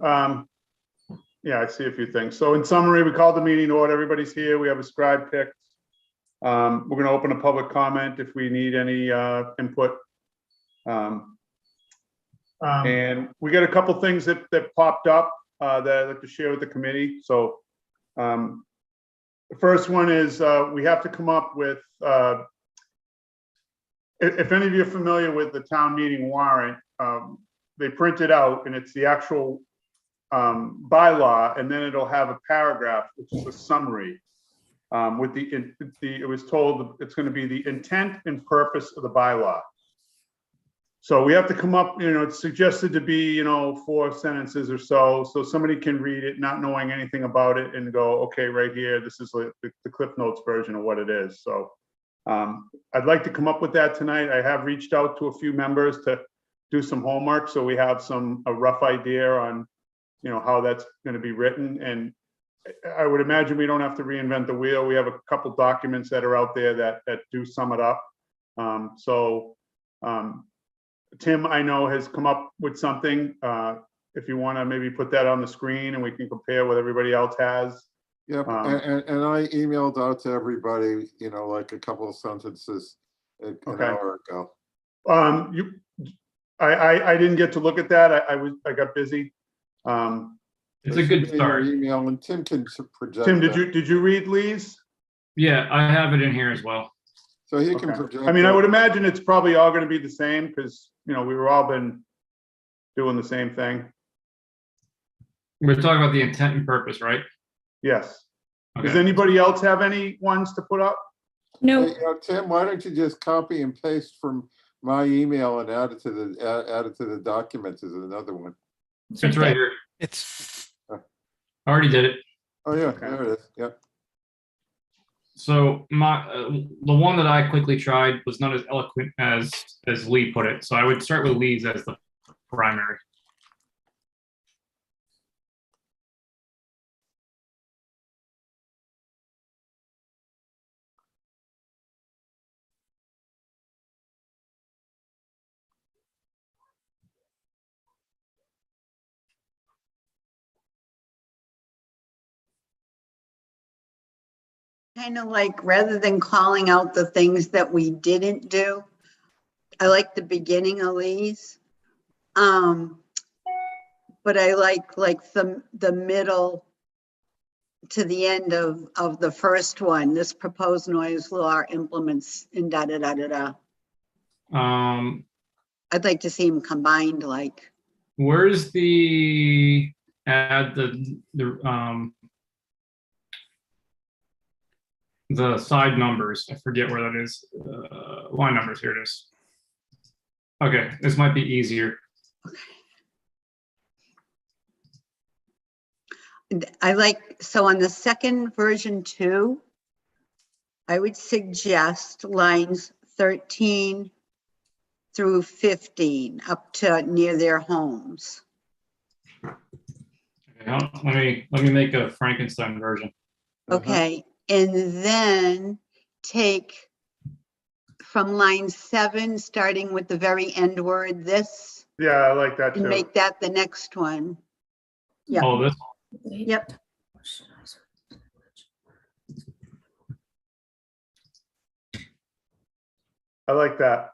Yeah, I see a few things. So in summary, we called the meeting to order. Everybody's here. We have a scribe picked. We're going to open a public comment if we need any input. And we got a couple things that popped up that I'd like to share with the committee. So the first one is we have to come up with, if any of you are familiar with the town meeting warrant, they print it out and it's the actual bylaw, and then it'll have a paragraph, which is a summary with it was told it's going to be the intent and purpose of the bylaw. So we have to come up, it's suggested to be, 4 sentences or so somebody can read it not knowing anything about it and go, okay, right here, this is the Cliff Notes version of what it is. So I'd like to come up with that tonight. I have reached out to a few members to do some homework, so we have a rough idea on how that's going to be written. And I would imagine we don't have to reinvent the wheel. We have a couple documents that are out there that do sum it up. Tim, I know, has come up with something. If you want to maybe put that on the screen and we can compare what everybody else has. Yep, and I emailed out to everybody, like a couple of sentences an hour ago. I didn't get to look at that. I got busy. It's a good start. Email, and Tim can project. Tim, did you read Lee's? Yeah, I have it in here as well. So he can project. I mean, I would imagine it's probably all going to be the same because we were all been doing the same thing. We're talking about the intent and purpose, right? Yes. Okay. Does anybody else have any ones to put up? No. Hey, Tim, why don't you just copy and paste from my email and add it to the documents as another one? It's right here. I already did it. Oh yeah, there it is. Yep. So the one that I quickly tried was not as eloquent as Lee put it. So I would start with Lee's as the primary. Kind of like, rather than calling out the things that we didn't do, I like the beginning of these. But I like the middle to the end of the first one. This proposed noise law implements in da da da da da. I'd like to see them combined. Like, where's the the side numbers? I forget where that is. Line numbers, here it is. Okay, this might be easier. I like, so on the second version 2, I would suggest lines 13 through 15 up to near their homes. Okay, let me make a Frankenstein version. Okay, and then take from line 7, starting with the very end word, this, Yeah, I like that too. and make that the next one. Yeah. Oh, this. Yep. I like that.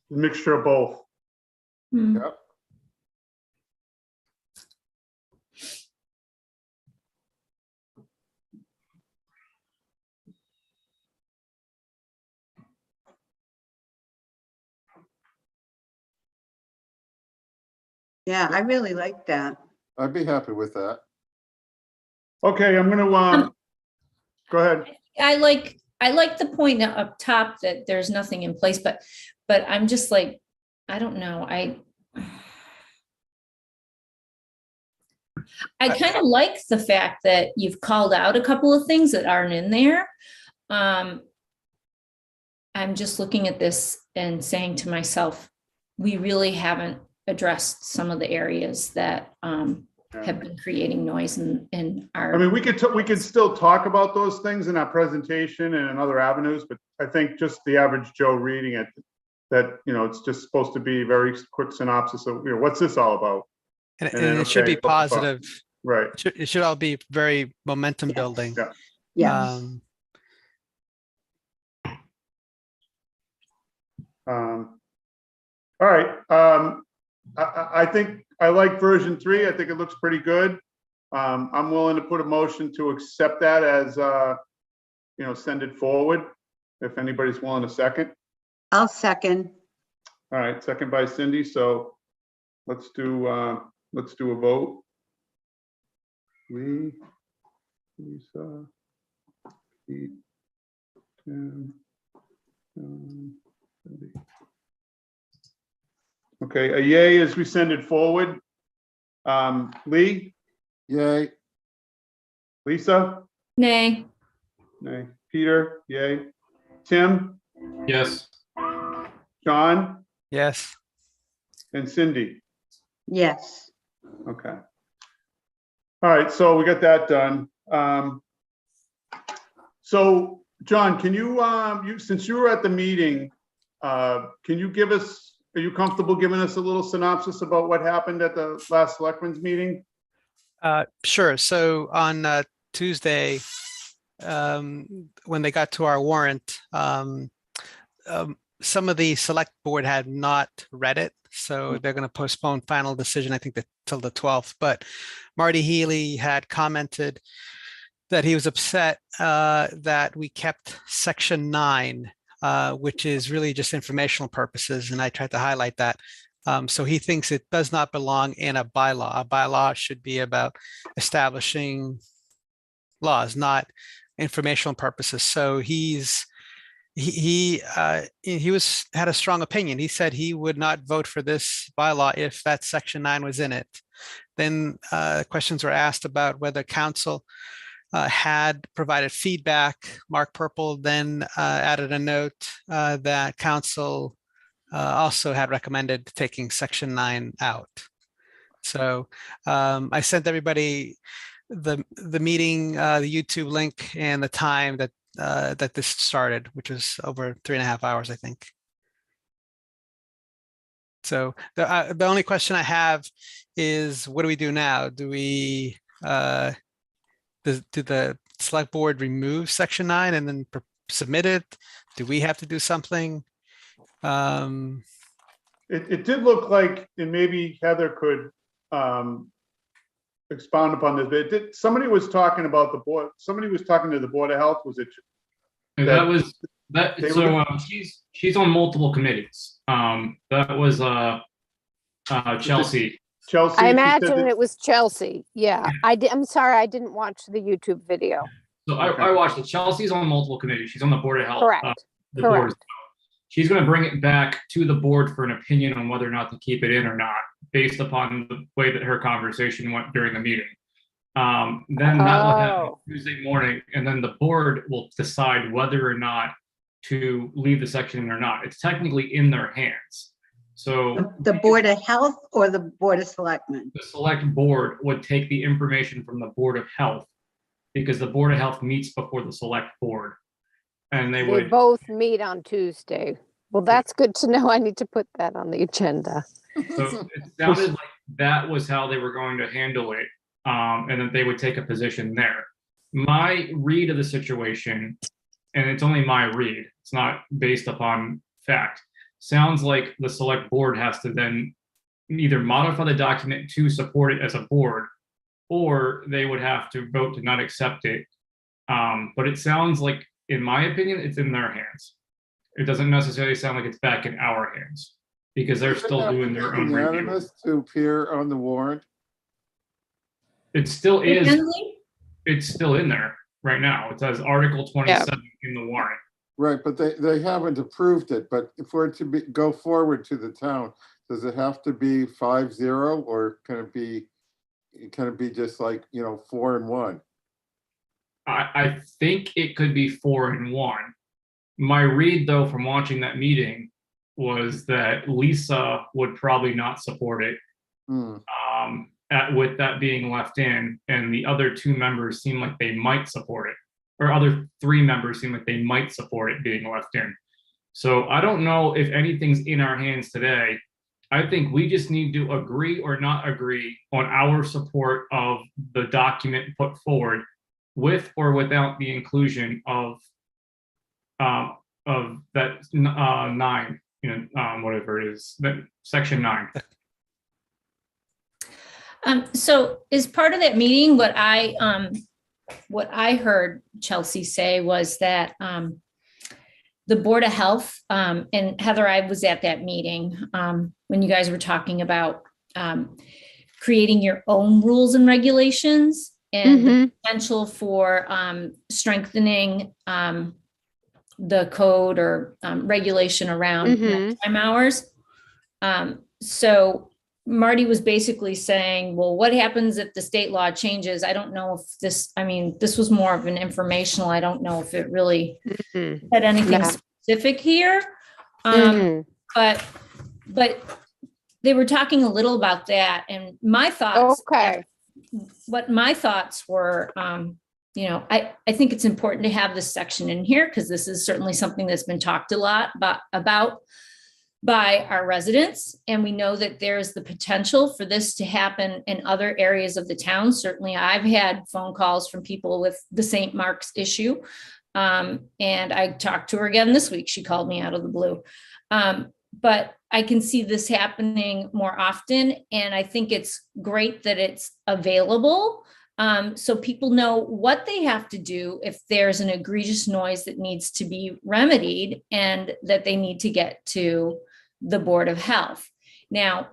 Mixture of both. Yep. Yeah, I really like that. I'd be happy with that. Okay, I'm gonna go ahead. I like the point up top that there's nothing in place, but I'm just like, I don't know. I kind of like the fact that you've called out a couple of things that aren't in there. I'm just looking at this and saying to myself, we really haven't addressed some of the areas that have been creating noise in our. I mean, we could still talk about those things in our presentation and in other avenues, but I think just the average Joe reading it, that it's just supposed to be very quick synopsis of what's this all about. And And then, it should okay, be positive. Right, It should all be very momentum Yes. building. Yeah. Yes. All right, I think I like version 3. I think it looks pretty good. I'm willing to put a motion to accept that as, send it forward, if anybody's willing to second. I'll second. All right, second by Cindy, so let's do a vote. Lee, Lisa, Pete, Tim, John, Cindy. Okay, a yay as we send it forward. Lee, Yay. Lisa, Nay. nay, Peter, yay, Tim, Yes. John, Yes. and Cindy. Yes. Okay. All right, so we got that done. So John, can you, since you were at the meeting, can you give us, are you comfortable giving us a little synopsis about what happened at the last selectmen's meeting? Sure. So on Tuesday, when they got to our warrant, some of the select board had not read it. So they're going to postpone final decision, I think, till the 12th. But Marty Healy had commented that he was upset that we kept section 9, which is really just informational purposes. And I tried to highlight that. So he thinks it does not belong in a bylaw. A bylaw should be about establishing laws, not informational purposes. So he had a strong opinion. He said he would not vote for this bylaw if that section 9 was in it. Then questions were asked about whether council had provided feedback. Mark Purple then added a note that council also had recommended taking section 9 out. So I sent everybody the meeting, the YouTube link, and the time that this started, which was over 3.5 hours, I think. So the only question I have is, what do we do now? Do we do the select board remove section 9 and then submit it? Do we have to do something? It did look like, and maybe Heather could expound upon this, but somebody was talking about the board, somebody was talking to the Board of Health, was it? That was that. They So were- she's on multiple committees. That was Chelsea. Chelsea? I she said imagine that- it was Chelsea. Yeah, I'm sorry, I didn't watch the YouTube video. So Okay. I watched it. Chelsea's on multiple committees. She's on the Board of Health. Correct. The board. Correct. She's going to bring it back to the board for an opinion on whether or not to keep it in or not, based upon the way that her conversation went during the meeting. Then that will happen Oh. Tuesday morning, and then the board will decide whether or not to leave the section in or not. It's technically in their hands. So The Board of Health or the Board of Selectmen? the select board would take the information from the Board of Health, because the Board of Health meets before the select board. And they They would, both meet on Tuesday. Well, that's good to know. I need to put that on the agenda. so it sounded like that was how they were going to handle it. And that they would take a position there. My read of the situation, and it's only my read, it's not based upon fact, sounds like the select board has to then either modify the document to support it as a board, or they would have to vote to not accept it. But it sounds like, in my opinion, it's in their hands. It doesn't necessarily sound like it's back in our hands, because they're still doing their own review. Unanimous to appear on the warrant. It still is, Finley? it's still in there right now. It says Article 27 in the warrant. Right, but they haven't approved it, but for it to go forward to the town, does it have to be 5-0 or can it be just like, 4-1? I think it could be 4-1. My read, though, from watching that meeting was that Lisa would probably not support it, with that being left in, and the other 2 members seem like they might support it, or other 3 members seem like they might support it being left in. So I don't know if anything's in our hands today. I think we just need to agree or not agree on our support of the document put forward with or without the inclusion of that 9, whatever it is, that section 9. So as part of that meeting, what I heard Chelsea say was that the Board of Health, and Heather, I was at that meeting when you guys were talking about creating your own rules and regulations and the potential for strengthening the code or regulation around time hours. So Marty was basically saying, well, what happens if the state law changes? I don't know if this, this was more of an informational. I don't know if it really had anything specific here. But they were talking a little about that, and my thoughts, what my thoughts were, I think it's important to have this section in here because this is certainly something that's been talked a lot about by our residents. And we know that there's the potential for this to happen in other areas of the town. Certainly I've had phone calls from people with the St. Mark's issue. And I talked to her again this week. She called me out of the blue. But I can see this happening more often. And I think it's great that it's available. So people know what they have to do if there's an egregious noise that needs to be remedied and that they need to get to the Board of Health. Now,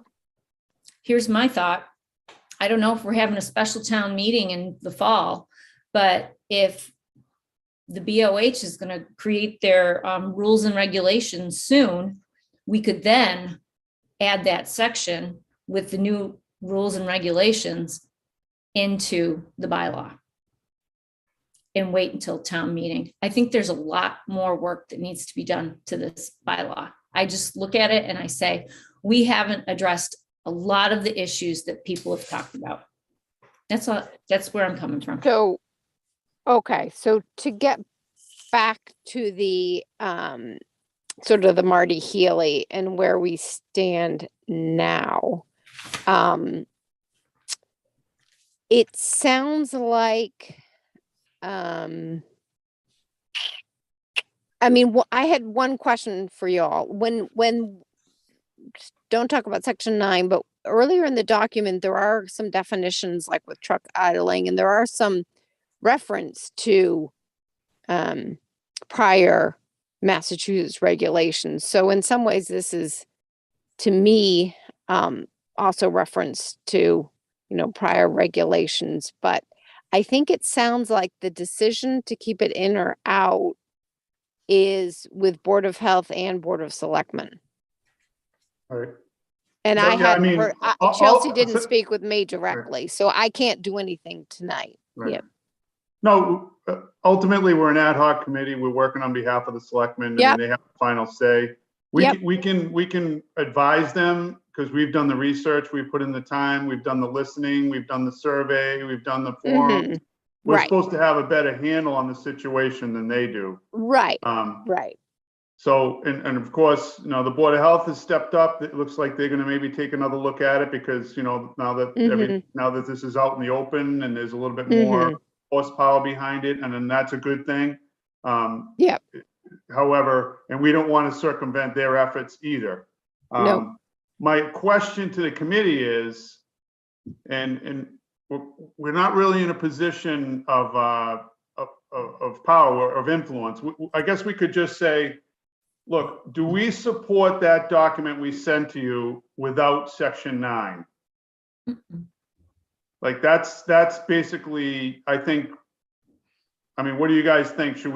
here's my thought. I don't know if we're having a special town meeting in the fall, but if the BOH is going to create their rules and regulations soon, we could then add that section with the new rules and regulations into the bylaw and wait until town meeting. I think there's a lot more work that needs to be done to this bylaw. I just look at it and I say, we haven't addressed a lot of the issues that people have talked about. That's where I'm coming from. So, okay, so to get back to the sort of the Marty Healy and where we stand now, it sounds like, I had one question for y'all. When don't talk about section 9, but earlier in the document, there are some definitions like with truck idling, and there are some reference to prior Massachusetts regulations. So in some ways, this is, to me, also reference to, prior regulations. But I think it sounds like the decision to keep it in or out is with Board of Health and Board of Selectmen. All right. And Yeah, I hadn't heard, Chelsea didn't so- speak with me directly, so I can't do anything tonight. Right. Yep. No, ultimately, we're an ad hoc committee. We're working on behalf of the selectmen. Yep. And they have the final say. Yep. We can advise them because we've done the research, we've put in the time, we've done the listening, we've done the survey, we've done the forum. We're Right. supposed to have a better handle on the situation than they do. Right, Um, right. So, and of course, the Board of Health has stepped up. It looks like they're gonna maybe take another look at it because, now that now that this is out in the open and there's a little bit more horsepower behind it, and then that's a good thing. Yep. However, and we don't want to circumvent their efforts either. No. My question to the committee is, and we're not really in a position of power, of influence. I guess we could just say, look, do we support that document we sent to you without section 9? Like that's basically, I think. What do you guys think? Should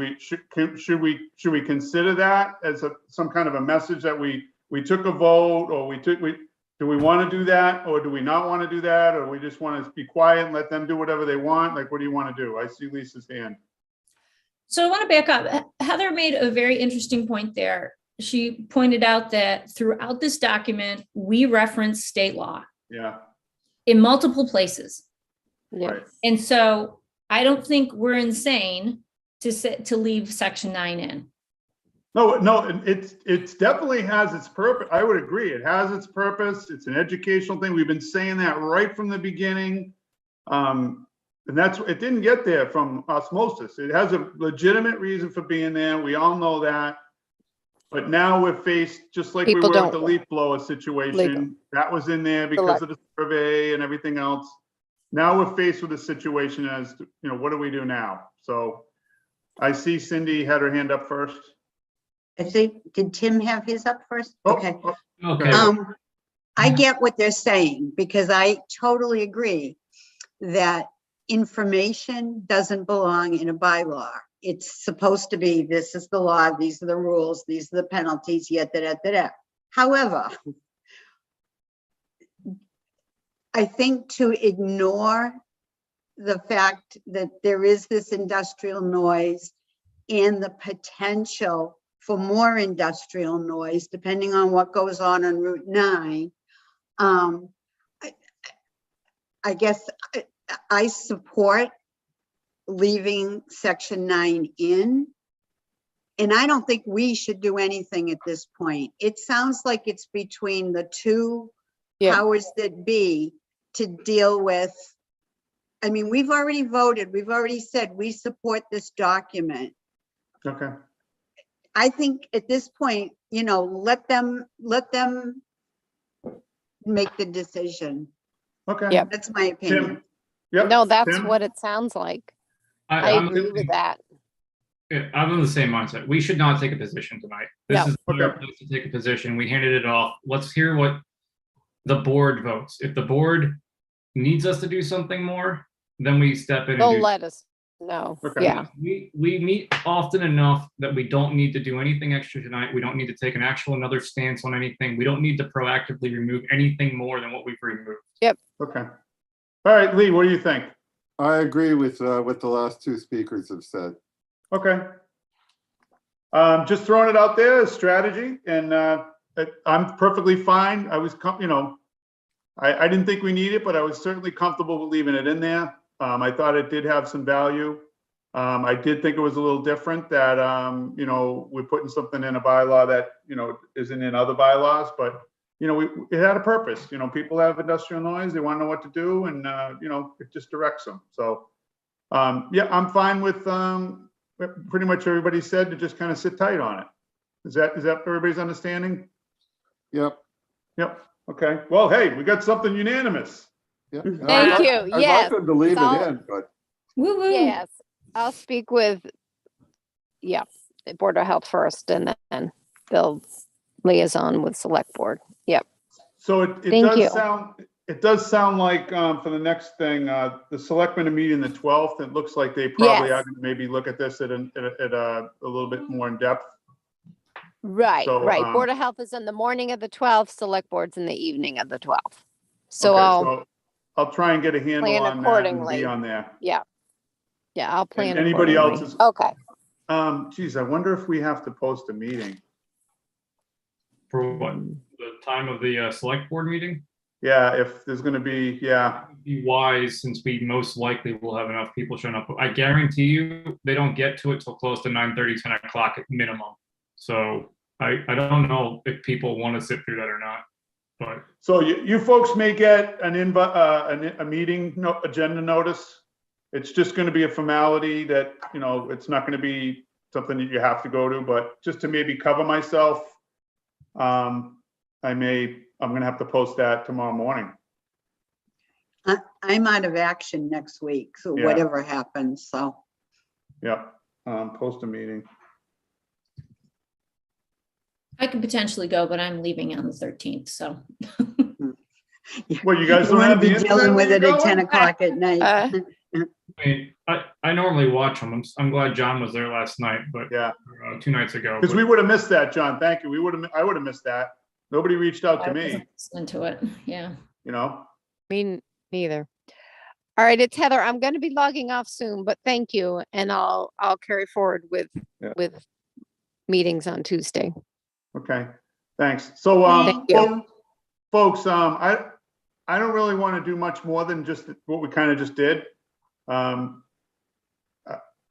we consider that as some kind of a message that we took a vote, or do we want to do that, or do we not want to do that, or we just want to be quiet and let them do whatever they want? Like, what do you want to do? I see Lisa's hand. So I want to back up. Heather made a very interesting point there. She pointed out that throughout this document, we reference state law Yeah. in multiple places. Yeah. Right. And so I don't think we're insane to leave section 9 in. No, it's definitely has its purpose. I would agree. It has its purpose. It's an educational thing. We've been saying that right from the beginning. And it didn't get there from osmosis. It has a legitimate reason for being there. We all know that. But now we're faced, just like we People were with the don't leaf blower situation, that was in there because of the survey and everything else. Now we're faced with a situation as, what do we do now? So I see Cindy had her hand up first. I think, did Tim have his up first? Oh, Okay. Okay. I get what they're saying because I totally agree that information doesn't belong in a bylaw. It's supposed to be, this is the law, these are the rules, these are the penalties, yet, da. However, I think to ignore the fact that there is this industrial noise and the potential for more industrial noise, depending on what goes on Route 9, I guess I support leaving section 9 in. And I don't think we should do anything at this point. It sounds like it's between the two powers that be to deal with. I mean, we've already voted. We've already said we support this document. Okay. I think at this point, let them make the decision. Okay. Yep. That's my opinion. Tim? Yep. No, that's Tim? what it sounds like. I I'm agree with that. I'm in the same mindset. We should not take a position tonight. This No. is not our place to take a position. We handed it off. Let's hear what the board votes. If the board needs us to do something more, then we step in and They'll do. let us know. Okay. Yeah. We meet often enough that we don't need to do anything extra tonight. We don't need to take another stance on anything. We don't need to proactively remove anything more than what we've removed. Okay. All right, Lee, what do you think? I agree with what the last two speakers have said. Okay. Just throwing it out there as strategy, and I'm perfectly fine. I was, I didn't think we need it, but I was certainly comfortable with leaving it in there. I thought it did have some value. I did think it was a little different that, we're putting something in a bylaw that, isn't in other bylaws, but, it had a purpose. People have industrial noise, they want to know what to do, and, it just directs them. So, yeah, I'm fine with pretty much everybody said to just kind of sit tight on it. Is that everybody's understanding? Yep. Yep. Okay. Well, hey, we got something unanimous. Yep. Thank you. I'd Yes. like them to leave So- it in, but Woo woo. Yes. I'll speak with, the Board of Health first, and then they'll liaison with Select Board. Yep. So it Thank you. does sound like for the next thing, the selectmen are meeting the 12th. It looks like they probably Yes. are going to maybe look at this at a little bit more in depth. Right, So, right. Board of Health is in the morning of the 12th, Select Board's in the evening of the 12th. So Okay, I'll try and get a handle plan on that and accordingly. be on there. yeah, I'll plan And anybody accordingly. else is- Okay. Geez, I wonder if we have to post a meeting. For what? The time of the select board meeting? Yeah, if there's going to be, yeah. Be wise, since we most likely will have enough people showing up. I guarantee you, they don't get to it till close to 9:30, 10 o'clock at minimum. So I don't know if people want to sit through that or not, but. So you folks may get an invite, a meeting agenda notice. It's just going to be a formality that, it's not going to be something that you have to go to, but just to maybe cover myself, I'm going to have to post that tomorrow morning. I'm out of action next week, so Yeah. whatever happens, so. Yeah, post a meeting. I could potentially go, but I'm leaving on the 13th, so. Well, you guys You don't want to have be the dealing internet with where it you're at 10 going? o'clock at night. I mean, I normally watch them. I'm glad John was there last night, but Yeah, 2 nights ago. because but- we would have missed that, John. Thank you. I would have missed that. Nobody reached out to I me, wasn't listening to it, yeah. Me neither. All right, it's Heather. I'm going to be logging off soon, but thank you, and I'll carry forward with Yeah. with meetings on Tuesday. Okay, thanks. So, Thank you. folks, I don't really want to do much more than just what we kind of just did.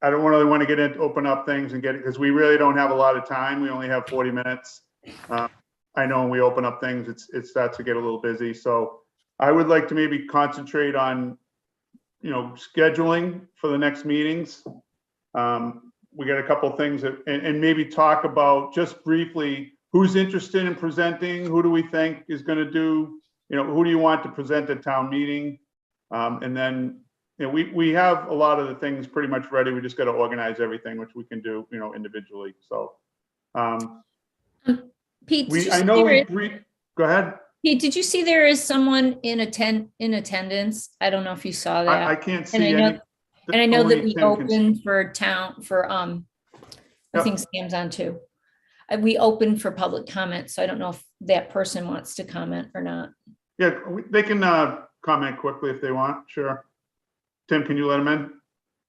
I don't really want to get into, open up things and get it, because we really don't have a lot of time. We only have 40 minutes. I know when we open up things, it starts to get a little busy. So I would like to maybe concentrate on, scheduling for the next meetings. We got a couple things that, and maybe talk about just briefly, who's interested in presenting? Who do we think is going to do, who do you want to present at town meeting? And then, we have a lot of the things pretty much ready. We just got to organize everything, which we can do, individually. So, Pete, did you I see know there go ahead. Pete, did you see there is someone in attendance? I don't know if you saw that. I can't And see any. I know that only we Tim can see. opened for town for I Yep. think Sam's on too. We opened for public comment, so I don't know if that person wants to comment or not. Yeah, they can comment quickly if they want. Sure. Tim, can you let them in?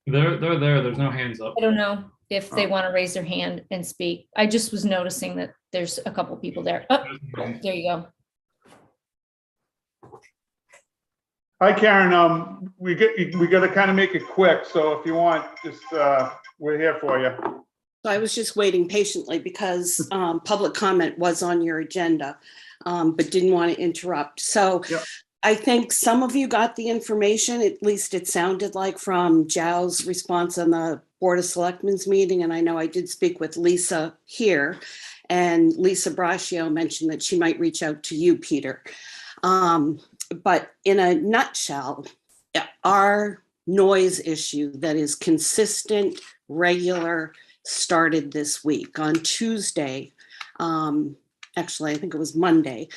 They're there. There's no hands up. I don't know if they Oh. want to raise their hand and speak. I just was noticing that there's a couple people there. Oh, there you go. Hi, Karen. We got to kind of make it quick. So if you want, just we're here for you. So I was just waiting patiently because public comment was on your agenda, but didn't want to interrupt. So Yep. I think some of you got the information, at least it sounded like, from Zhao's response on the Board of Selectmen's meeting. And I know I did speak with Lisa here, and Lisa Braccio mentioned that she might reach out to you, Peter. But in a nutshell, our noise issue that is consistent, regular, started this week on Tuesday. Actually, I think it was Monday,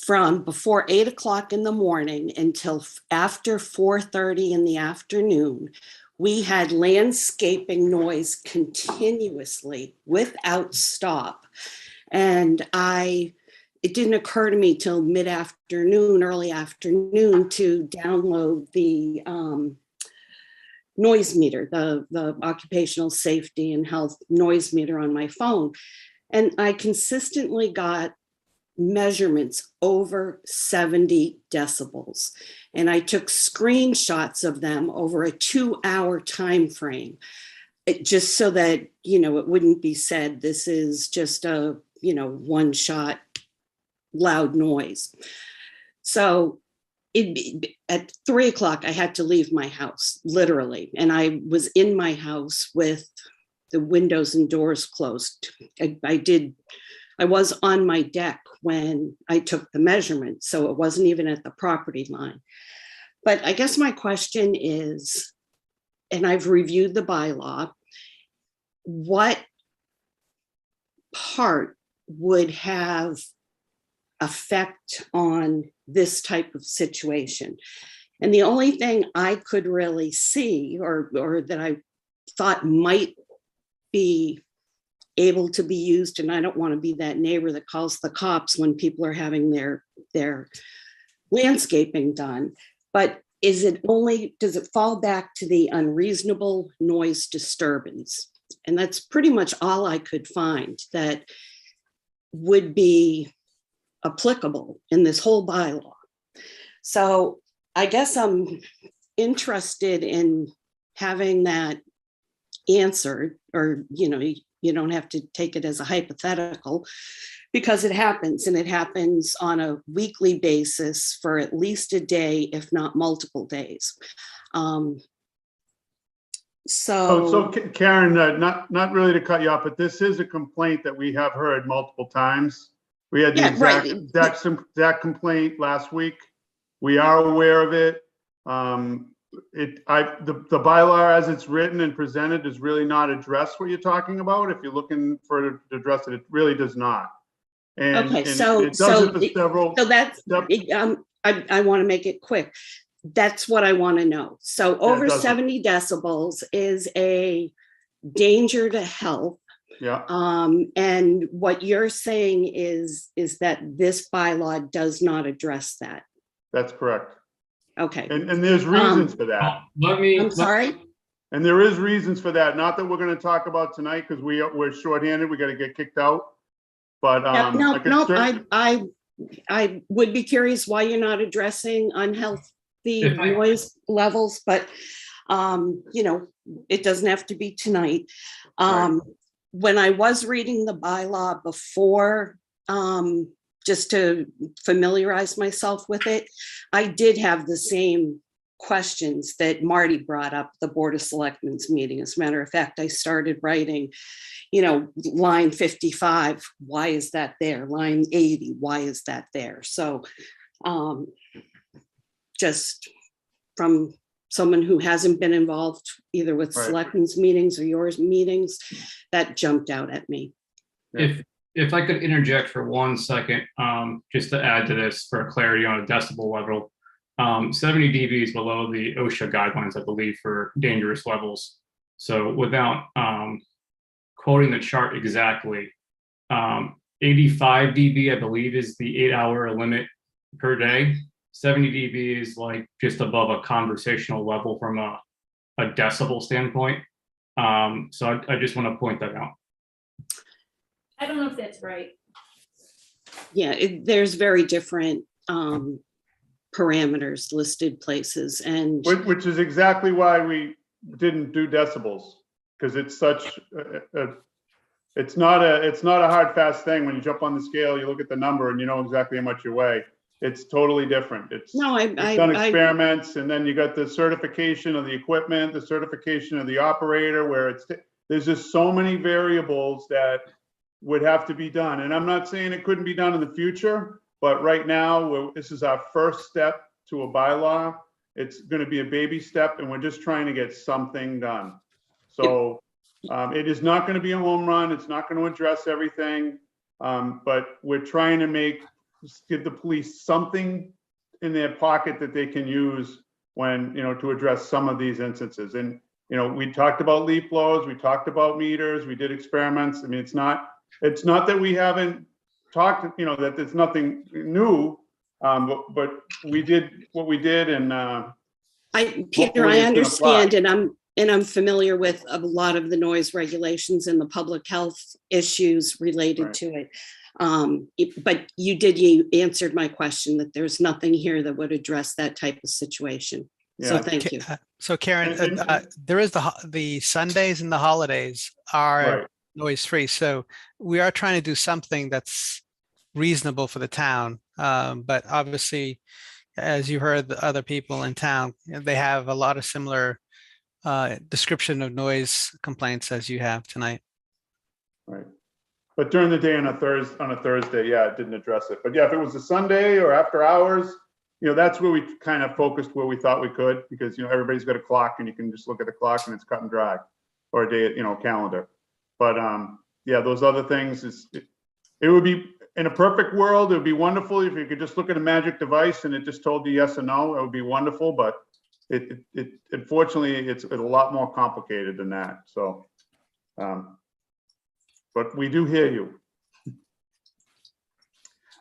from before 8 o'clock in the morning until after 4:30 in the afternoon. We had landscaping noise continuously without stop. And it didn't occur to me till mid-afternoon, early afternoon, to download the noise meter, the occupational safety and health noise meter on my phone. And I consistently got measurements over 70 decibels. And I took screenshots of them over a 2-hour time frame, just so that, it wouldn't be said this is just a, one-shot loud noise. So at 3 o'clock, I had to leave my house, literally. And I was in my house with the windows and doors closed. I was on my deck when I took the measurement, so it wasn't even at the property line. But I guess my question is, and I've reviewed the bylaw, what part would have effect on this type of situation? And the only thing I could really see, or that I thought might be able to be used, and I don't want to be that neighbor that calls the cops when people are having their landscaping done, but does it fall back to the unreasonable noise disturbance? And that's pretty much all I could find that would be applicable in this whole bylaw. So I guess I'm interested in having that answered, or, you don't have to take it as a hypothetical, because it happens, and it happens on a weekly basis for at least a day, if not multiple days. So Karen, not really to cut you off, but this is a complaint that we have heard multiple times. We had the exact complaint last week. We are aware of it. The bylaw as it's written and presented does really not address what you're talking about. If you're looking for it to address it, it really does not. And, okay, and so it does it for several. so that's I want to make it quick. That's what I want to know. So over 70 decibels is a danger to health. Yeah. And what you're saying is that this bylaw does not address that. That's correct. Okay. And there's reasons for that. I'm sorry. And there is reasons for that. Not that we're going to talk about tonight, because we're shorthanded. We got to get kicked out. But I would be curious why you're not addressing unhealthy noise levels. But You know, it doesn't have to be tonight. Right. When I was reading the bylaw before, just to familiarize myself with it, I did have the same questions that Marty brought up, the Board of Selectmen's meeting. As a matter of fact, I started writing, you know, line 55, why is that there? Line 80, why is that there? So just from someone who hasn't been involved either with Right. selectmen's meetings or yours meetings, that jumped out at me. If I could interject for 1 second, just to add to this for clarity on a decibel level, 70 dB is below the OSHA guidelines, I believe, for dangerous levels. So without quoting the chart exactly, 85 dB, I believe, is the 8-hour limit per day. 70 dB is like just above a conversational level from a decibel standpoint. So I just want to point that out. I don't know if that's right. Yeah, there's very different parameters listed places, and Which is exactly why we didn't do decibels, because it's such it's not a hard fast thing. When you jump on the scale, you look at the number and you know exactly how much you weigh. It's totally different. It's done experiments, and then you got the certification of the equipment, the certification of the operator, where there's just so many variables that would have to be done. And I'm not saying it couldn't be done in the future, but right now, this is our first step to a bylaw. It's going to be a baby step, and we're just trying to get something done. So it is not going to be a home run. It's not going to address everything, but we're trying to give the police something in their pocket that they can use when, you know, to address some of these instances. And, you know, we talked about leaf blowers, we talked about meters, we did experiments. I mean, it's not that we haven't talked, you know, that there's nothing new, but we did what we did, and Peter, I understand, and I'm familiar with a lot of the noise regulations and the public health issues related to it. But you answered my question that there's nothing here that would address that type of situation. Yeah. So thank you. So Karen, there is the Sundays and the holidays are right. noise free. So we are trying to do something that's reasonable for the town. But obviously, as you heard the other people in town, they have a lot of similar description of noise complaints as you have tonight. Right. But during the day on a Thursday, yeah, it didn't address it. But yeah, if it was a Sunday or after hours, you know, that's where we kind of focused where we thought we could, because, you know, everybody's got a clock and you can just look at the clock and it's cut and dry, or a day, you know, calendar. But yeah, those other things it would be, in a perfect world, it would be wonderful if you could just look at a magic device and it just told you yes or no. It would be wonderful, but it unfortunately, it's a lot more complicated than that. So, but we do hear you.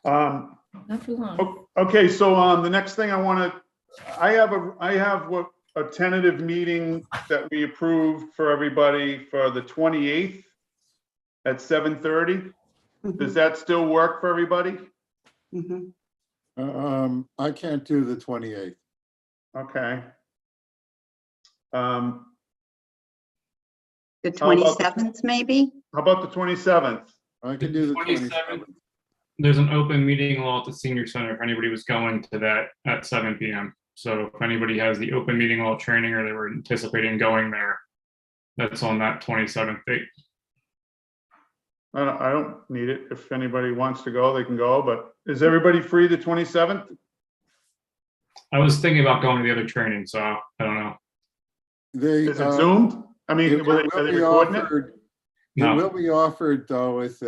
Not for long. Okay, so the next thing I have a tentative meeting that we approved for everybody for the 28th at 7:30. Does that still work for everybody? Mm-hmm. I can't do the 28th. Okay. The 27th, maybe? How about the 27th? I can do the 27th. There's an open meeting law at the senior center if anybody was going to that at 7 p.m. So if anybody has the open meeting law training or they were anticipating going there, that's on that 27th date. I don't need it. If anybody wants to go, they can go, but is everybody free the 27th? I was thinking about going to the other training, so I don't know. Is it Zoomed? I mean, are they recording it? It will be offered though with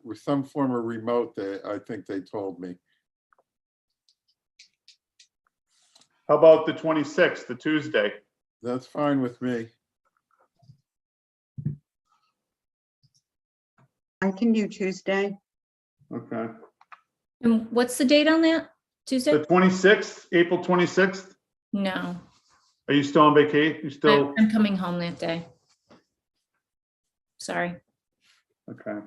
with some form of remote, that I think they told me. How about the 26th, the Tuesday? That's fine with me. I can do Tuesday. Okay. And what's the date on that? Tuesday? The 26th, April 26th? No, Are you still on vacation? You still? I'm coming home that day. Sorry. Okay.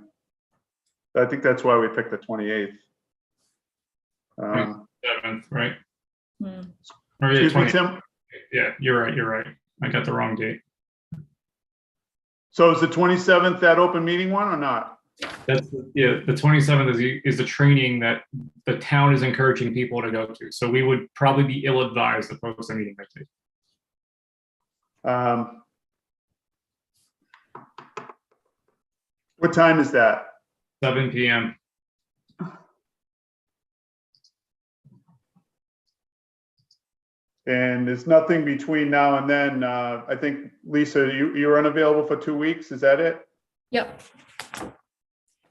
I think that's why we picked the 28th. 7th, right? Hmm. Or yeah, Excuse me, 20th. Tim? Yeah, you're right. I got the wrong date. So is the 27th that open meeting one or not? That's, yeah, the 27th is the training that the town is encouraging people to go to. So we would probably be ill-advised to post a meeting that day. What time is that? 7 p.m. And there's nothing between now and then. I think, Lisa, you're unavailable for 2 weeks. Is that it? Yep.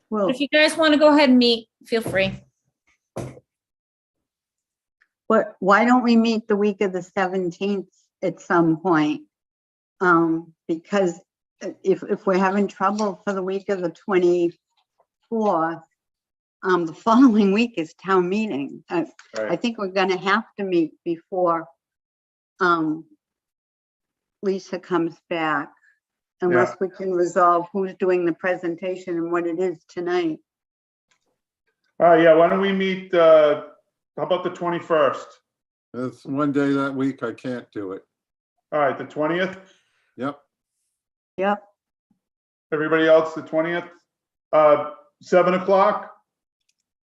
Well, If you guys want to go ahead and meet, feel free. why don't we meet the week of the 17th at some point? Because if we're having trouble for the week of the 24th, the following week is town meeting. I Right. think we're gonna have to meet before Lisa comes back, unless we can resolve who's doing the presentation and what it is tonight. Yeah, why don't we meet, how about the 21st? That's one day that week I can't do it. All right, the 20th? Yep. Yep. Everybody else, the 20th? 7 o'clock?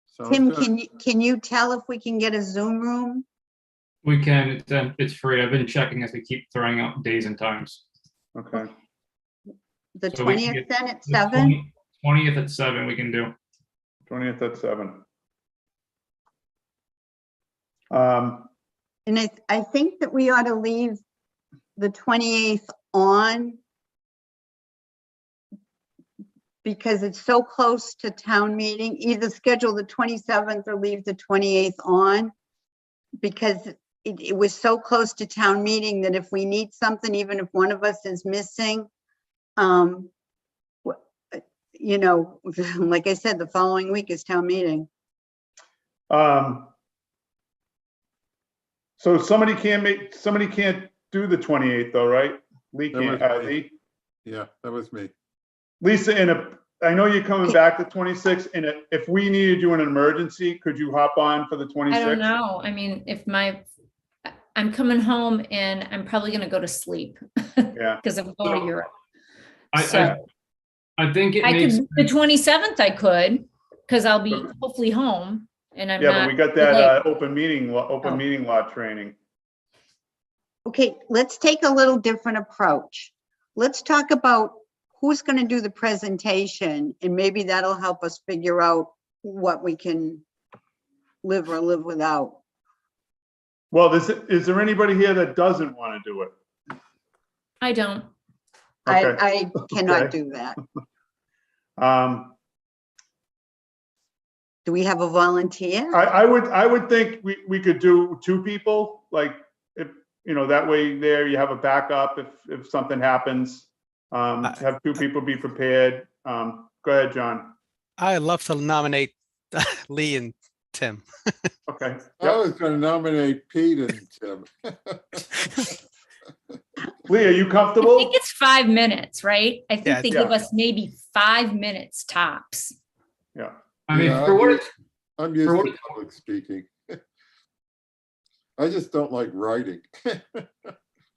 Sounds Tim, good. can you tell if we can get a Zoom room? We can, it's free. I've been checking as we keep throwing out days and times. Okay. The So we can 20th get then at The 7? 20th at 7 we can do. 20th at 7. And I think that we ought to leave the 28th on because it's so close to town meeting. Either schedule the 27th or leave the 28th on because it was so close to town meeting that if we need something, even if one of us is missing, you know, like I said, the following week is town meeting. So somebody can't do the 28th though, right? Lee That can't, was me. Lee? Yeah, that was me. Lisa, I know you're coming back to 26, and if we needed you in an emergency, could you hop on for the 26th? I don't know. I mean, I'm coming home and I'm probably gonna go to sleep Yeah. because I'm going to Europe. I think it I makes, could, the 27th I could, because I'll be hopefully home and I'm Yeah, but not. we got delayed. that open meeting law training. Okay, let's take a little different approach. Let's talk about who's going to do the presentation, and maybe that'll help us figure out what we can live or live without. Well, is there anybody here that doesn't want to do it? I don't. Okay. I cannot Okay. do that. I Do we have a volunteer? would think we could do 2 people, like, if, you know, that way there you have a backup if something happens. Have 2 people be prepared. Go ahead, John. I'd love to nominate Lee and Tim. Okay. I Yep. was gonna nominate Pete and Tim. Lee, are you I comfortable? think it's 5 minutes, right? I think Yeah, they yeah. give us maybe 5 minutes tops. Yeah. I mean, Yeah, for what it's, I'm used what to public speaking. I just don't like writing.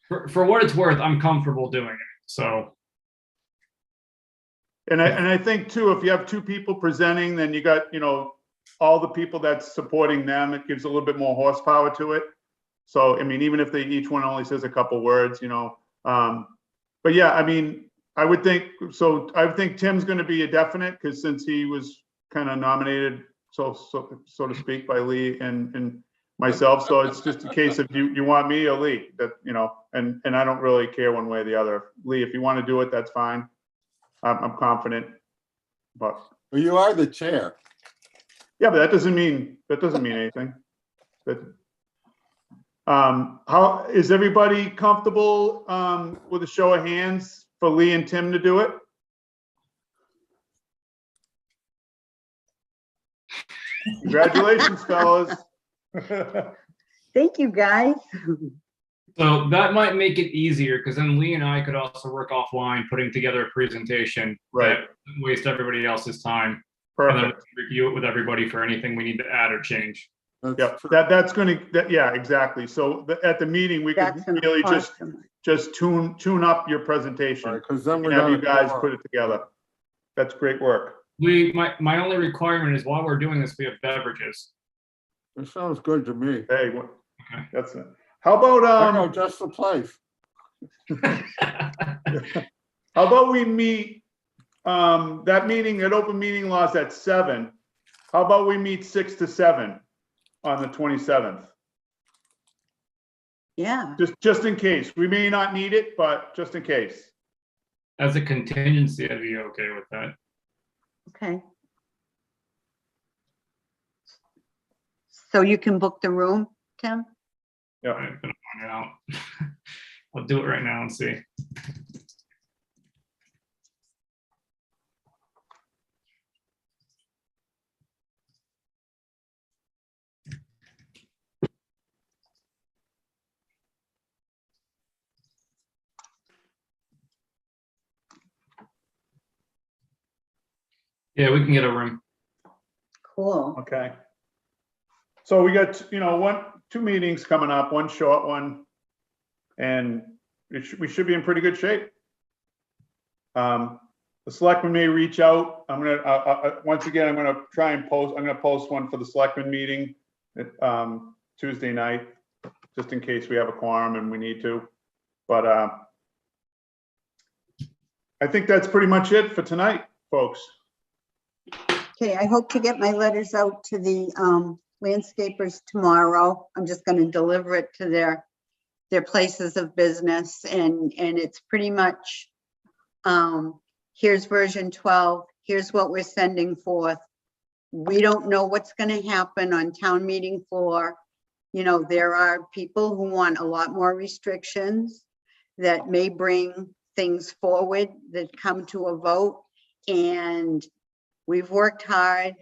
for what it's worth, I'm comfortable doing it. So And I think too, if you have 2 people presenting, then you got, you know, all the people that's supporting them, it gives a little bit more horsepower to it. So, I mean, even if each one only says a couple words, you know, but yeah, I mean, I would think Tim's going to be a definite because since he was kind of nominated, so to speak, by Lee and myself. So it's just a case of you want me or Lee, that, you know, and I don't really care one way or the other. Lee, if you want to do it, that's fine. I'm confident, but Well, you are the chair. yeah, but that doesn't mean anything. But how is everybody comfortable with a show of hands for Lee and Tim to do it? Congratulations, fellas. Thank you, guys. So that might make it easier because then Lee and I could also work offline, putting together a presentation Right. that doesn't waste everybody else's time. And then we Perfect. can review it with everybody for anything we need to add or change. That's Yeah, true. that's gonna, yeah, exactly. So at the meeting, we could That's an really awesome. just tune up your presentation. Because then And we're have not. you guys put it together. That's great work. My only requirement is while we're doing this, we have beverages. It sounds good to me. Hey, Okay. that's it. How about, I know just the place. how about we meet, that meeting, that open meeting law is at 7. How about we meet 6 to 7 on the 27th? Yeah, Just in case. We may not need it, but just in case. As a contingency, I'd be okay with that. okay. So you can book the room, Tim? Yeah. I'm gonna find it out. I'll do it right now and see. Yeah, we can get a room. Cool. Okay. So we got, 2 meetings coming up, one short one. And we should be in pretty good shape. The selectmen may reach out. I'm gonna, once again, I'm gonna try and post, I'm gonna post one for the selectmen meeting Tuesday night, just in case we have a quorum and we need to. But I think that's pretty much it for tonight, folks. Okay, I hope to get my letters out to the landscapers tomorrow. I'm just gonna deliver it to their places of business, and it's pretty much, here's version 12, here's what we're sending forth. We don't know what's gonna happen on town meeting floor. There are people who want a lot more restrictions that may bring things forward that come to a vote, and we've worked hard.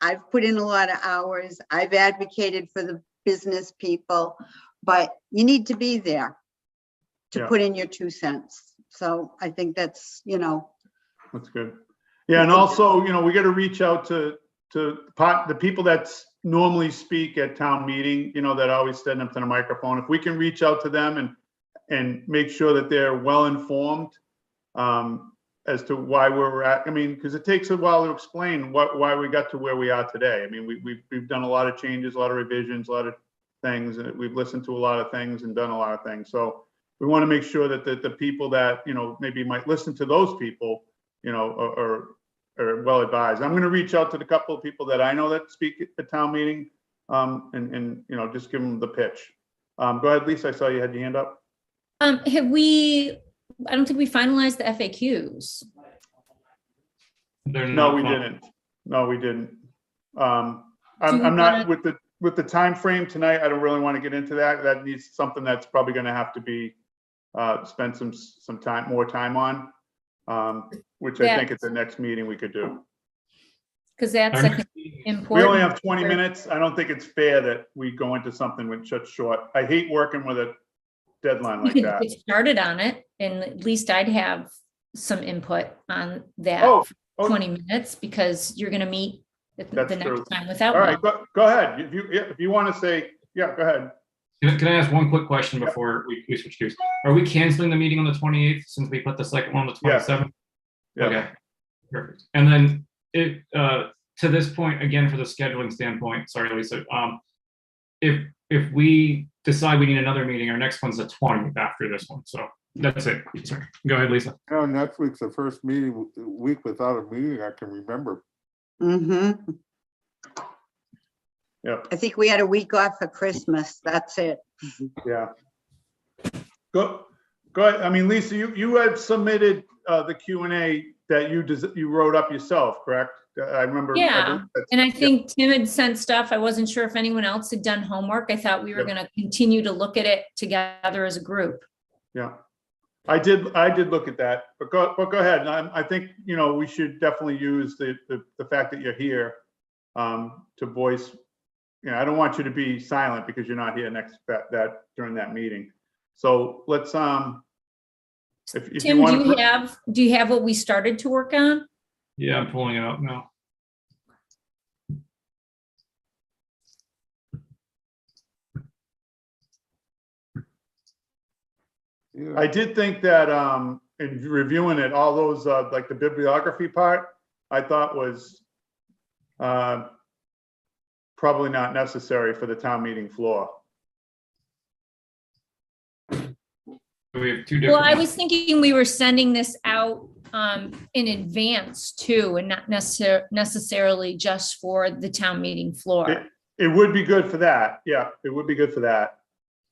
I've put in a lot of hours. I've advocated for the business people, but you need to be there to Yeah. put in your 2 cents. So I think that's, That's good. Yeah, and also, we got to reach out to the people that normally speak at town meeting, that always stand up to the microphone. If we can reach out to them and make sure that they're well informed as to why we're at. I mean, because it takes a while to explain why we got to where we are today. I mean, we've done a lot of changes, a lot of revisions, a lot of things, and we've listened to a lot of things and done a lot of things. So we want to make sure that the people that maybe might listen to those people, are well advised. I'm going to reach out to the couple of people that I know that speak at the town meeting, and just give them the pitch. Go ahead, Lisa. I saw you had your hand up. I don't think we finalized the FAQs. They're No, not we fun. didn't. No, we didn't. I'm we not wanna- with the time frame tonight. I don't really want to get into that. That needs something that's probably going to have to be spend some more time on, which I think at the next meeting we could do. Because that's Our I next think, meeting is- We important. only have 20 minutes. I don't think it's fair that we go into something with such short. I hate working with a deadline We like could that. get started on it, and at least I'd have some input on that Oh, for 20 minutes, because you're gonna meet the That's next true. time without all me. right, go ahead. If you want to say, yeah, go ahead. Can I ask one quick question before we switch gears? Are we canceling the meeting on the 28th since we put the second one on the 27th? Yeah. Okay, perfect. And then to this point, again, for the scheduling standpoint, sorry, Lisa, if we decide we need another meeting, our next one's the 20th after this one. So that's it. Sorry. Go ahead, Lisa. Next week's the first week without a meeting I can remember. mm-hmm. Yeah. I think we had a week off for Christmas. That's it. Yeah. Go ahead. I mean, Lisa, you had submitted the Q&A that you wrote up yourself, correct? I remember. Yeah, and I think Tim had sent stuff. I wasn't sure if anyone else had done homework. I thought we were Yep. gonna continue to look at it together as a group. Yeah. I did look at that, but go ahead. I think, we should definitely use the fact that you're here to voice. I don't want you to be silent because you're not here during that meeting. So let's if Tim, you want do you have what we started to work on? Yeah, I'm pulling it up now. Yeah. I did think that in reviewing it, all those like the bibliography part, I thought was probably not necessary for the town meeting floor. We have two Well, different. I was thinking we were sending this out in advance too, and not necessarily just for the town meeting floor. It would be good for that. Yeah, it would be good for that.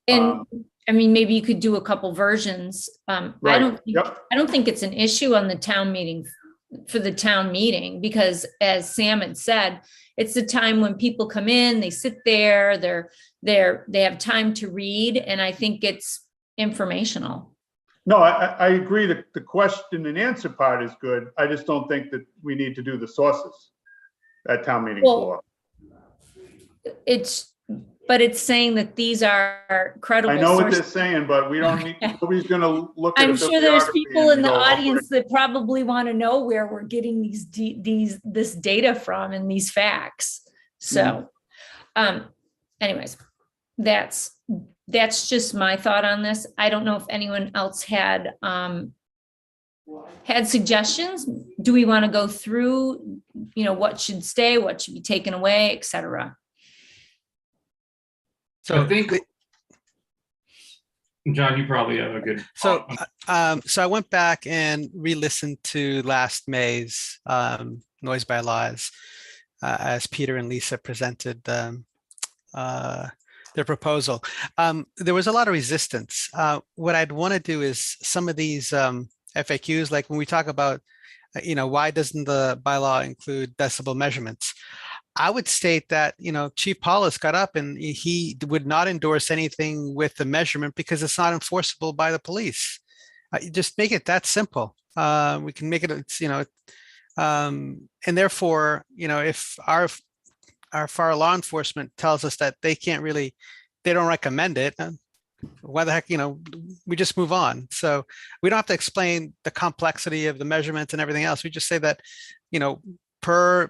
And I mean, maybe you could do a couple versions. I Right. don't think it's an issue on the town meeting for the town meeting, because as Sam had said, it's the time when people come in, they sit there, they have time to read, and I think it's informational. No, I agree that the question and answer part is good. I just don't think that we need to do the sources at town meeting Well, floor. But it's saying that these are credible I know what they're sources. saying, but we don't need, nobody's gonna look at. I'm a sure there's bibliography people in and the go, "Oh, audience that probably want to know where we're getting this data from and these facts. So, anyways, that's just my thought on this. I don't know if anyone else had suggestions. Do we want to go through, what should stay, what should be taken away, et cetera? So I think, John, you probably have a good. So I went back and re-listened to last May's noise bylaws as Peter and Lisa presented their proposal. There was a lot of resistance. What I'd want to do is some of these FAQs, like when we talk about, why doesn't the bylaw include decibel measurements? I would state that, Chief Paulus got up and he would not endorse anything with the measurement because it's not enforceable by the police. Just make it that simple. We can make it, and therefore, if our fire law enforcement tells us that they don't recommend it, why the heck, we just move on. So we don't have to explain the complexity of the measurements and everything else. We just say that, per,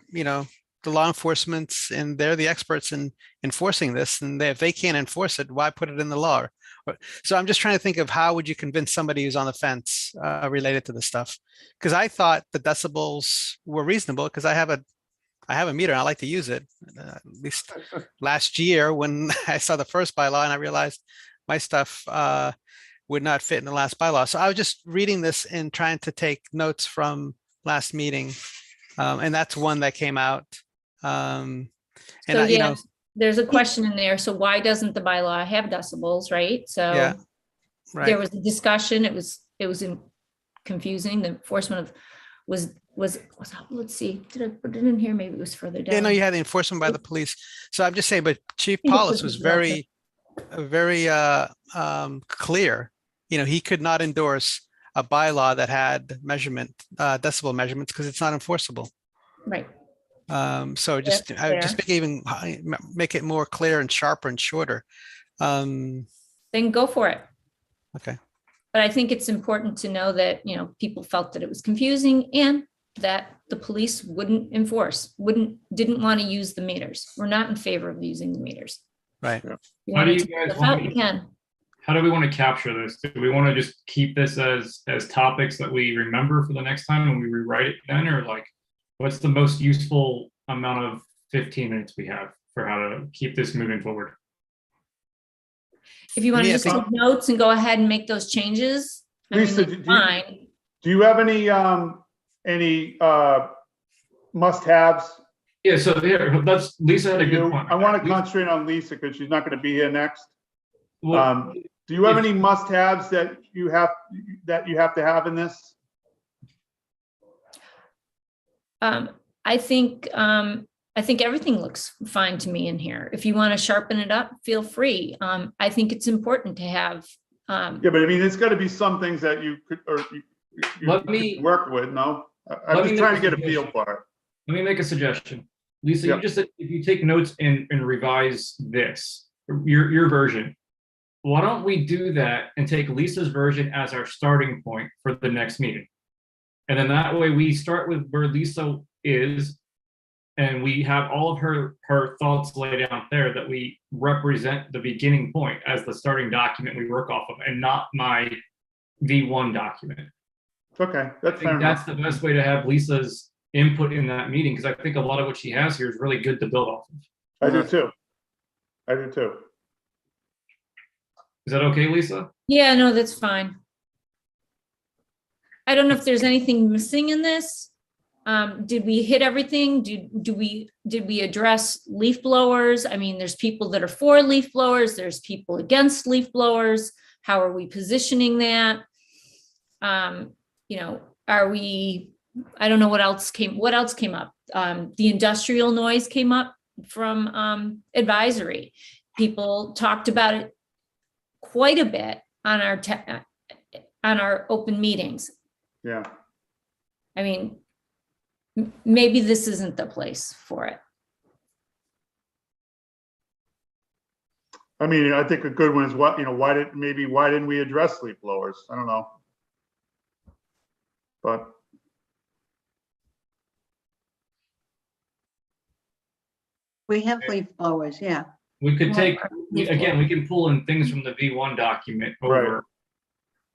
the law enforcement's, and they're the experts in enforcing this, and if they can't enforce it, why put it in the law? So I'm just trying to think of how would you convince somebody who's on the fence related to this stuff? Because I thought the decibels were reasonable because I have a meter and I like to use it. At least last year when I saw the first bylaw and I realized my stuff would not fit in the last bylaw. So I was just reading this and trying to take notes from last meeting, and that's one that came out. And So yeah, there's a question in there. So why doesn't the bylaw have decibels, right? So yeah, right. There was a discussion. It was confusing. The enforcement was let's see, did I put it in here? Maybe it was further down. Yeah, no, you had the enforcement by the police. So I'm just saying, but Chief Paulus was very clear. He could not endorse a bylaw that had decibel measurements because it's not enforceable. Right. So I just make it more clear and sharper and shorter. Then go for it. Okay. But I think it's important to know that, people felt that it was confusing and that the police didn't want to use the meters. We're not in favor of using the meters. Right. You want to take stuff out, you can. How do we want to capture this? Do we want to just keep this as topics that we remember for the next time when we rewrite it then, or like, what's the most useful amount of 15 minutes we have for how to keep this moving forward? If you want to just take notes and go ahead and make those changes, Lisa, fine. Do you have any must-haves? Yeah, so Lisa had a good point. I want to concentrate on Lisa because she's not going to be here next. Well, Do you have any must-haves that you have to have in this? I think everything looks fine to me in here. If you want to sharpen it up, feel free. I think it's important to have. Yeah, but I mean, there's got to be some things that you could work with. No, I'm just trying to get a feel for it. Let me make a suggestion. Lisa, Yep. you just said if you take notes and revise this, your version, why don't we do that and take Lisa's version as our starting point for the next meeting? And then that way we start with where Lisa is and we have all of her thoughts laid out there that we represent the beginning point as the starting document we work off of, and not my V1 document. Okay, I that's fair think that's enough. the best way to have Lisa's input in that meeting, because I think a lot of what she has here is really good to build off of. I do too. I do too. Is that okay, Lisa? Yeah, no, that's fine. I don't know if there's anything missing in this. Did we hit everything? Did we address leaf blowers? I mean, there's people that are for leaf blowers. There's people against leaf blowers. How are we positioning that? You know, are we, I don't know what else came up. The industrial noise came up from advisory. People talked about it quite a bit on our open meetings. Yeah. I mean, maybe this isn't the place for it. I mean, I think a good one is what, you know, why didn't we address leaf blowers? I don't know. But We have leaf blowers, yeah. We could take, leaf again, we can pull in things from the V1 document Right. over,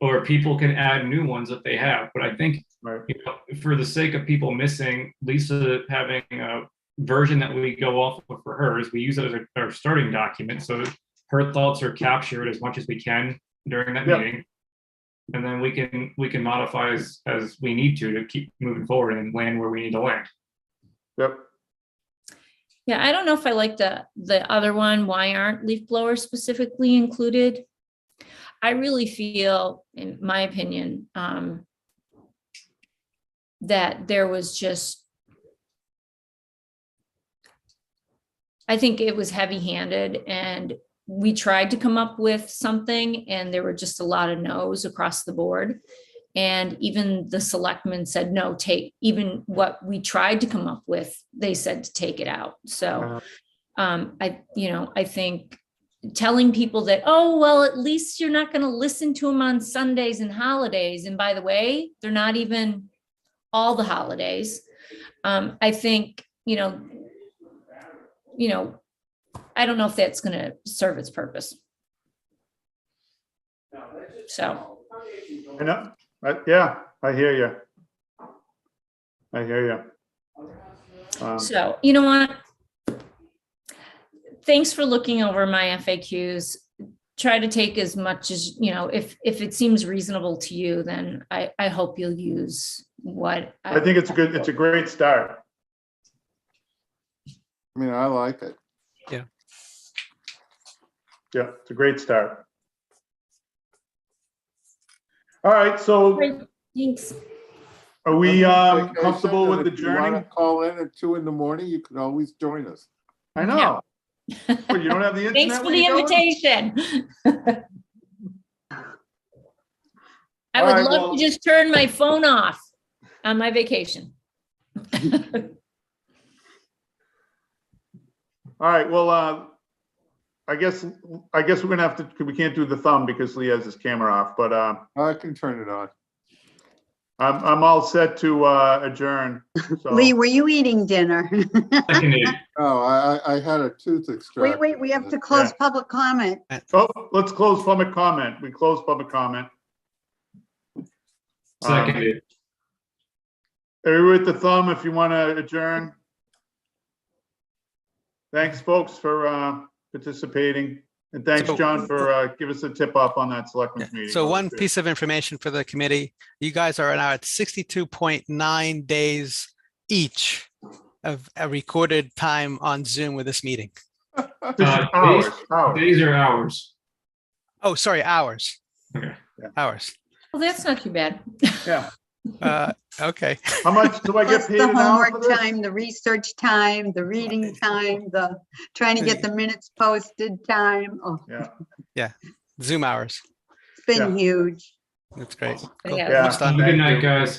or people can add new ones that they have. But I think, right. you know, for the sake of people missing, Lisa having a version that we go off of for hers, we use it as our starting document. So her thoughts are captured as much as we can during that Yep. meeting. And then we can modify as we need to keep moving forward and land where we need to land. Yep. Yeah, I don't know if I like the other one. Why aren't leaf blowers specifically included? I really feel, in my opinion, that there was just, I think it was heavy-handed, and we tried to come up with something and there were just a lot of no's across the board. And even the selectmen said, no, even what we tried to come up with, they said to take it out. So I think telling people that, oh, well, at least you're not going to listen to them on Sundays and holidays. And by the way, they're not even all the holidays. I think, I don't know if that's going to serve its purpose. So. I know. Yeah, I hear you. I hear you. So, you know what? Thanks for looking over my FAQs. Try to take as much as, if it seems reasonable to you, then I hope you'll use what. I think it's a great start. I mean, I like it. Yeah. Yeah, it's a great start. All right, so Great, thanks. are we Vacation, comfortable and with if you wanna adjourning? Call in at 2 a.m, you can always join us. I know. But you don't have the internet? Thanks for where the you're going? invitation. I All would right, love well- to just turn my phone off on my vacation. All right, well, I guess we're gonna have to, we can't do the thumb because Lee has his camera off, but I can turn it on. I'm all set to adjourn. So. Lee, were you eating dinner? Seconded. Oh, I had a tooth extraction. Wait, we have to close public comment. Oh, let's close public comment. We close public comment. Seconded. Everyone with the thumb, if you want to adjourn. Thanks, folks, for participating. And thanks, John, for giving us a tip off on that selectmen's meeting. So one piece of information for the committee, you guys are now at 62.9 days each of a recorded time on Zoom with this meeting. This is hours. Days or hours? Oh, sorry, hours. Okay. Hours. Well, that's not too bad. Yeah. Okay. How much do I get Plus paid the an hour for homework this? time, the research time, the reading time, the trying to get the minutes posted time. Oh, Yeah. Zoom hours. it's been huge. That's great. Yeah. Yeah. Looks done. Good Thank night, you. guys.